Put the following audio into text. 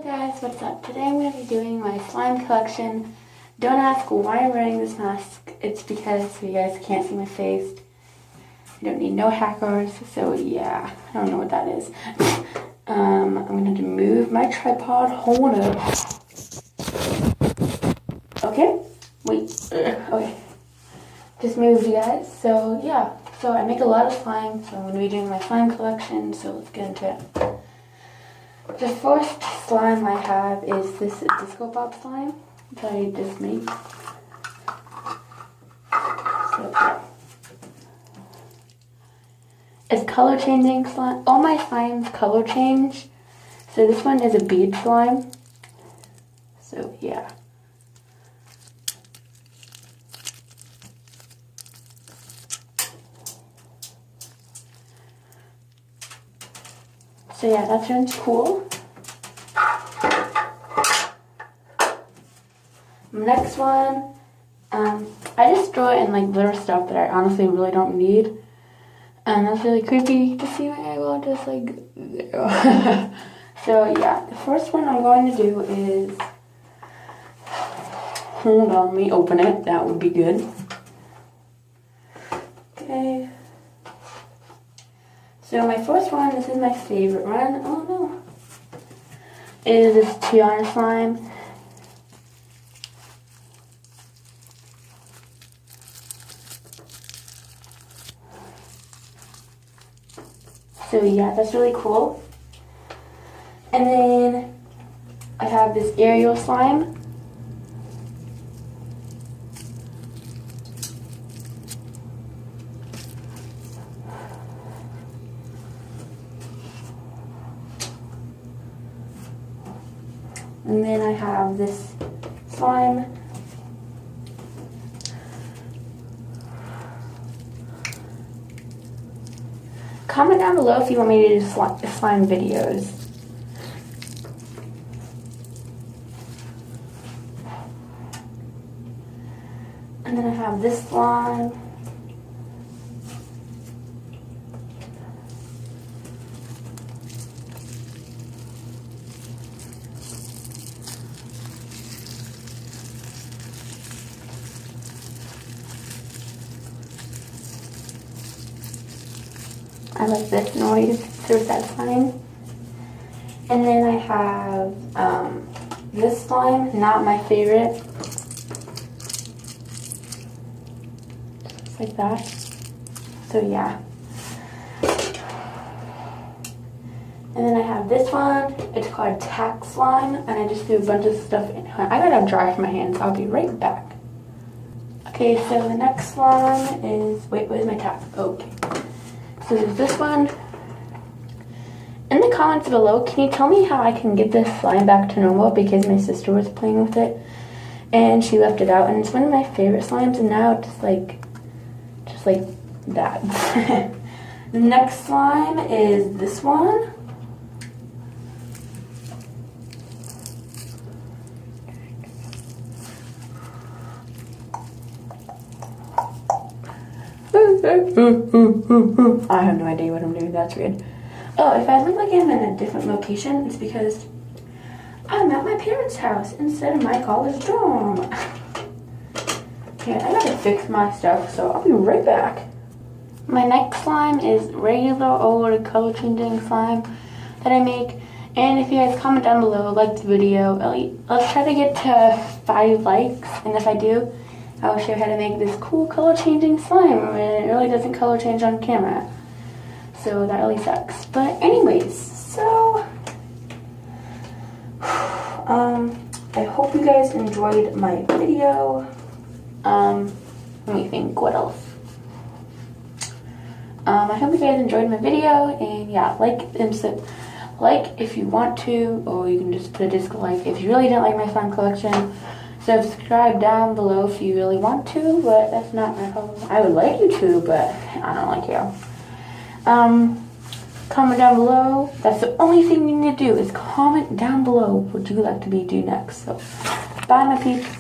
Hello guys, what's up? Today I'm going to be doing my slime collection. Don't ask why I'm wearing this mask. It's because you guys can't see my face. I don't need no hackers, so yeah, I don't know what that is. I'm going to have to move my tripod. Hold up. Okay, wait, okay. Just moved, you guys. So yeah, so I make a lot of slime, so I'm going to be doing my slime collection, so let's get into it. The first slime I have is this Disco Pop slime that I just made. So, yeah. It's color changing slime. All my slimes color change. So this one is a bead slime. So yeah. So yeah, that turns cool. Next one, I just throw it in like glitter stuff that I honestly really don't need. And that's really creepy to see my eyeball just like there. So yeah, the first one I'm going to do is, hold on, let me open it, that would be good. Okay. So my first one, this is my favorite one, oh no, is this Tiana slime. So yeah, that's really cool. And then I have this Ariel slime. And then I have this slime. Comment down below if you want me to do slime videos. And then I have this slime. I like this noise, so that's fine. And then I have this slime, not my favorite. Just like that. So yeah. And then I have this one. It's called Tack Slime, and I just do a bunch of stuff in it. I gotta dry for my hands. I'll be right back. Okay, so the next slime is, wait, where's my tack? Okay. So there's this one. In the comments below, can you tell me how I can get this slime back to normal, because my sister was playing with it and she left it out, and it's one of my favorite slimes, and now it's just like that. The next slime is this one. I have no idea what I'm doing, that's weird. Oh, if I look like I'm in a different location, it's because I'm at my parents' house instead of my college dorm. Okay, I gotta fix my stuff, so I'll be right back. My next slime is regular old color changing slime that I make. And if you guys comment down below, like the video, let's try to get to 5 likes, and if I do, I will show you how to make this cool color changing slime, and it really doesn't color change on camera. So that really sucks. But anyways, so I hope you guys enjoyed my video. Let me think, what else? I hope you guys enjoyed my video, and yeah, like if you want to, or you can just put a dislike if you really didn't like my slime collection. Subscribe down below if you really want to, but that's not my problem. I would like you to, but I don't like you. Comment down below. That's the only thing you need to do, is comment down below what you like to do next. So, bye my peeps.